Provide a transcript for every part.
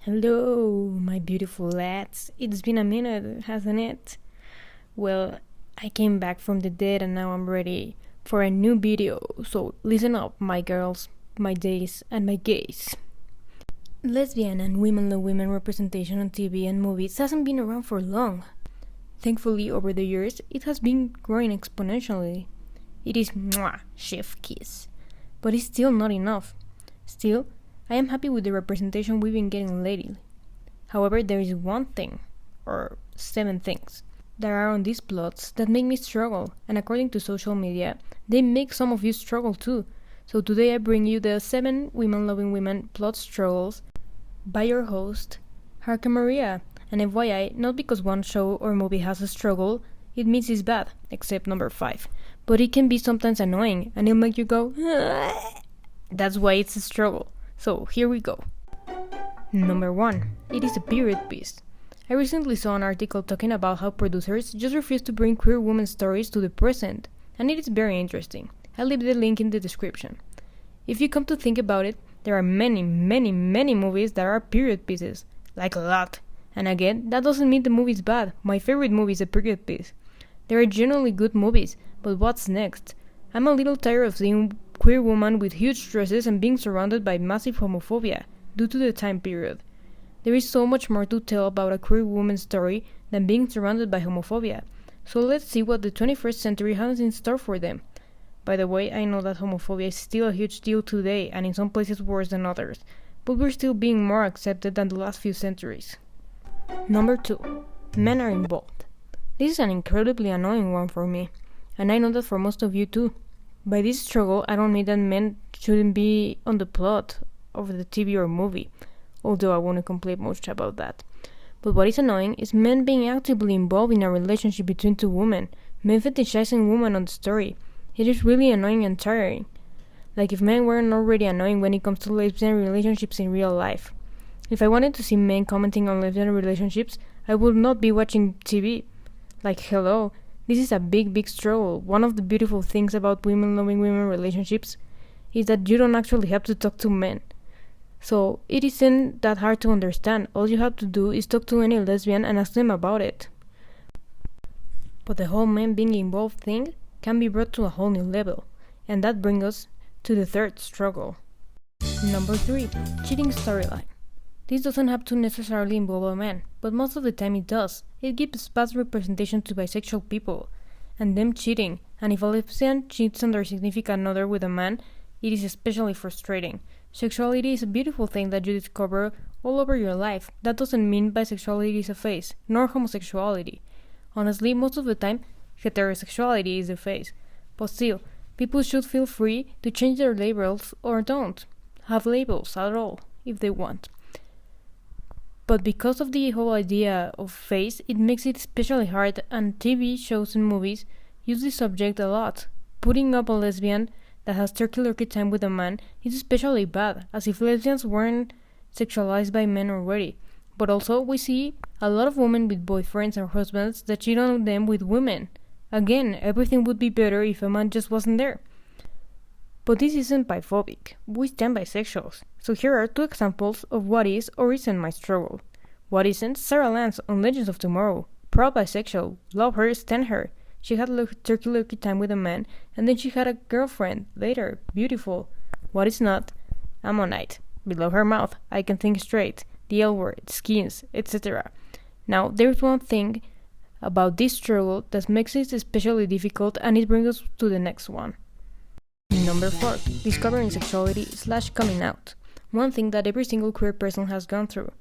Hello, my beautiful lads. It's been a minute, hasn't it? Well, I came back from the dead and now I'm ready for a new video. So listen up, my girls, my days, and my gays. Lesbian and women representation on TV and movies hasn't been around for long. Thankfully, over the years, it has been growing exponentially. It is chef kiss. But it's still not enough. Still, I am happy with the representation we've been getting lately. However, there is one thing, or 7 things, that are on these plots that make me struggle, and according to social media, they make some of you struggle too. So today I bring you the 7 women-loving women plot struggles by your host, Harka Maria. And FYI, not because one show or movie has a struggle, it means it's bad, except number 5. But it can be sometimes annoying, and it'll make you go, that's why it's a struggle. So, here we go. Number 1. It is a period piece. I recently saw an article talking about how producers just refuse to bring queer women stories to the present, and it is very interesting. I'll leave the link in the description. If you come to think about it, there are many movies that are period pieces. Like a lot. And again, that doesn't mean the movie is bad. My favorite movie is a period piece. There are generally good movies, but what's next? I'm a little tired of seeing queer women with huge dresses and being surrounded by massive homophobia due to the time period. There is so much more to tell about a queer woman's story than being surrounded by homophobia. So let's see what the 21st century has in store for them. By the way, I know that homophobia is still a huge deal today and in some places worse than others, but we're still being more accepted than the last few centuries. Number 2. Men are involved. This is an incredibly annoying one for me, and I know that for most of you too. By this struggle, I don't mean that men shouldn't be on the plot of the TV or movie, although I won't complain much about that. But what is annoying is men being actively involved in a relationship between two women, men fetishizing women on the story. It is really annoying and tiring. Like if men weren't already annoying when it comes to lesbian relationships in real life. If I wanted to see men commenting on lesbian relationships, I would not be watching TV. Like, hello. This is a big struggle. One of the beautiful things about women-loving women relationships is that you don't actually have to talk to men. So, it isn't that hard to understand. All you have to do is talk to any lesbian and ask them about it. But the whole men being involved thing can be brought to a whole new level. And that brings us to the 3rd struggle. Number 3. Cheating storyline. This doesn't have to necessarily involve a man, but most of the time it does. It gives vast representation to bisexual people, and them cheating, and if a lesbian cheats on their significant other with a man, it is especially frustrating. Sexuality is a beautiful thing that you discover all over your life. That doesn't mean bisexuality is a phase, nor homosexuality. Honestly, most of the time, heterosexuality is a phase. But still, people should feel free to change their labels or don't have labels at all, if they want. But because of the whole idea of phase, it makes it especially hard, and TV shows and movies use this subject a lot. Putting up a lesbian that has turkey-lurkey time with a man is especially bad, as if lesbians weren't sexualized by men already. But also, we see a lot of women with boyfriends or husbands that cheat on them with women. Again, everything would be better if a man just wasn't there. But this isn't biphobic. We stand bisexuals. So here are 2 examples of what is or isn't my struggle. What isn't? Sarah Lance on Legends of Tomorrow. Proud bisexual. Love her, stand her. She had turkey-lurkey time with a man, and then she had a girlfriend later. Beautiful. What is not? Ammonite. Below her mouth. I can think straight. The L word. Skins, etc. Now, there's one thing about this struggle that makes it especially difficult, and it brings us to the next one. Number 4. Discovering sexuality / coming out. One thing that every single queer person has gone through.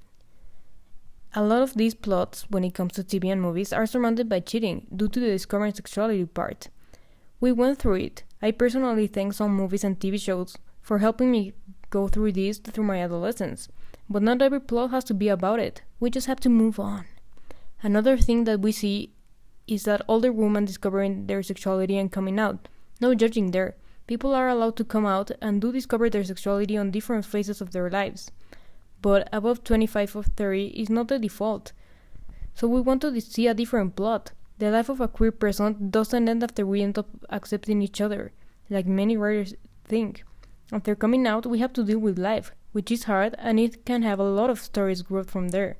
A lot of these plots, when it comes to TV and movies, are surrounded by cheating due to the discovering sexuality part. We went through it. I personally thank some movies and TV shows for helping me go through this through my adolescence. But not every plot has to be about it. We just have to move on. Another thing that we see is that older women discovering their sexuality and coming out. No judging there. People are allowed to come out and do discover their sexuality on different phases of their lives. But above 25 or 30 is not the default. So we want to see a different plot. The life of a queer person doesn't end after we end up accepting each other, like many writers think. After coming out, we have to deal with life. which is hard and it can have a lot of stories growth from there.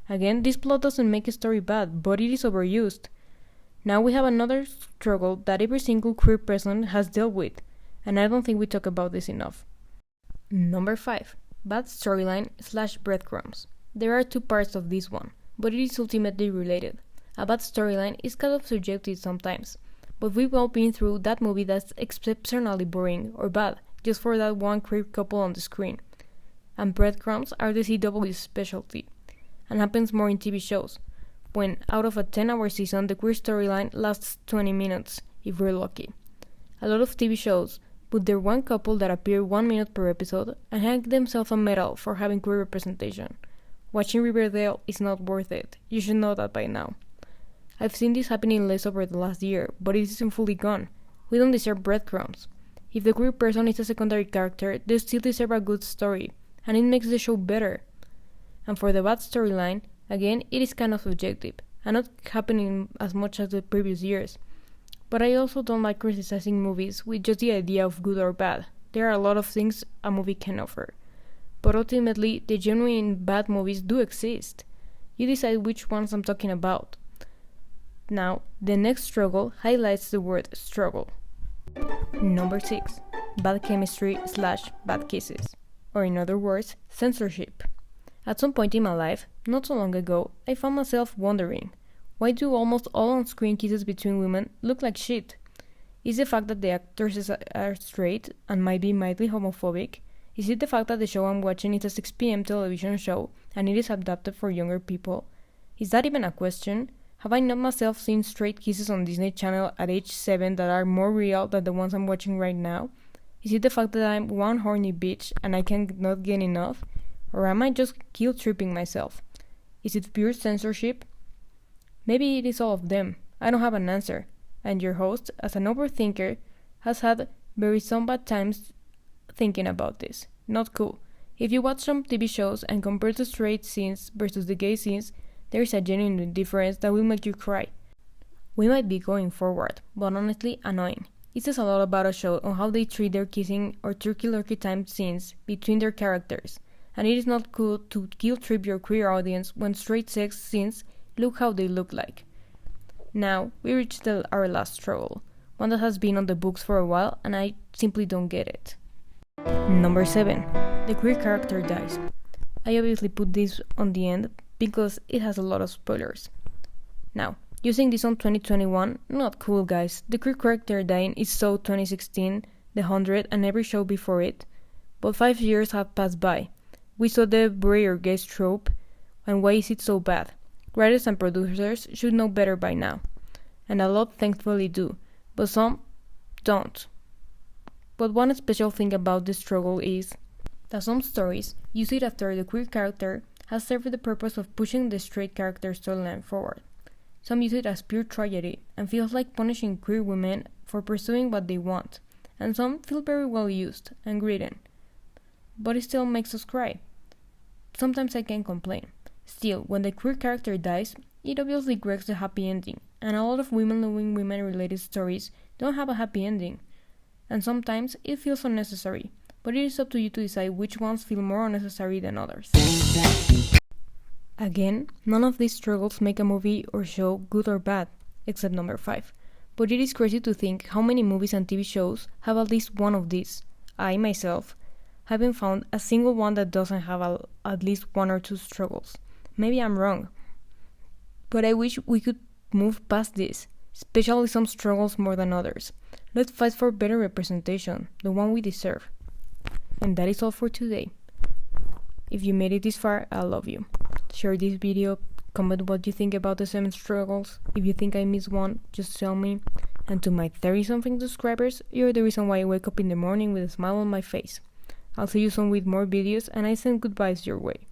Again, this plot doesn't make a story bad, but it is overused. Now we have another struggle that every single queer person has dealt with, and I don't think we talk about this enough. Number 5. Bad storyline / breadcrumbs. There are two parts of this one, but it is ultimately related. A bad storyline is kind of subjective sometimes, but we've all been through that movie that's exceptionally boring or bad, just for that one queer couple on the screen. And breadcrumbs are the CW's specialty, and happens more in TV shows, when out of a 10-hour season the queer storyline lasts 20 minutes, if we're lucky. A lot of TV shows put their one couple that appear 1 minute per episode and hang themselves a medal for having queer representation. Watching Riverdale is not worth it, you should know that by now. I've seen this happening less over the last year, but it isn't fully gone. We don't deserve breadcrumbs. If the queer person is a secondary character, they still deserve a good story, and it makes the show better. And for the bad storyline, again, it is kind of subjective, and not happening as much as the previous years. But I also don't like criticizing movies with just the idea of good or bad. There are a lot of things a movie can offer. But ultimately, the genuine bad movies do exist. You decide which ones I'm talking about. Now, the next struggle highlights the word struggle. Number 6. Bad chemistry / bad kisses. Or in other words, censorship. At some point in my life, not so long ago, I found myself wondering, why do almost all on-screen kisses between women look like shit? Is the fact that the actors are straight and might be mildly homophobic? Is it the fact that the show I'm watching is a 6 p.m. television show and it is adapted for younger people? Is that even a question? Have I not myself seen straight kisses on Disney Channel at age 7 that are more real than the ones I'm watching right now? Is it the fact that I'm one horny bitch and I cannot get enough? Or am I just guilt-tripping myself? Is it pure censorship? Maybe it is all of them. I don't have an answer. And your host, as an overthinker, has had some bad times thinking about this. Not cool. If you watch some TV shows and compare the straight scenes versus the gay scenes, there is a genuine difference that will make you cry. We might be going forward, but honestly annoying. It says a lot about a show on how they treat their kissing or turkey-lurkey time scenes between their characters. And it is not cool to guilt-trip your queer audience when straight sex scenes look how they look like. Now, we reached our last struggle, one that has been on the books for a while and I simply don't get it. Number 7. The queer character dies. I obviously put this on the end because it has a lot of spoilers. Now, using this on 2021, not cool guys. The queer character dying is so 2016, The 100 and every show before it, but 5 years have passed by. We saw the bury or gays trope, and why is it so bad? Writers and producers should know better by now, and a lot thankfully do, but some don't. But one special thing about this struggle is that some stories use it after the queer character has served the purpose of pushing the straight character storyline forward. Some use it as pure tragedy and feels like punishing queer women for pursuing what they want, and some feel very well used and written, but it still makes us cry. Sometimes I can't complain. Still, when the queer character dies, it obviously creates a happy ending, and a lot of women-loving women-related stories don't have a happy ending, and sometimes it feels unnecessary, but it is up to you to decide which ones feel more unnecessary than others. Again, none of these struggles make a movie or show good or bad, except number 5, but it is crazy to think how many movies and TV shows have at least one of these. I, myself, haven't found a single one that doesn't have at least 1 or 2 struggles. Maybe I'm wrong, but I wish we could move past this, especially some struggles more than others. Let's fight for better representation, the one we deserve. And that is all for today. If you made it this far, I love you. Share this video, comment what you think about the 7 struggles. If you think I missed one, just tell me. And to my 30-something subscribers, you're the reason why I wake up in the morning with a smile on my face. I'll see you soon with more videos, and I send good vibes your way.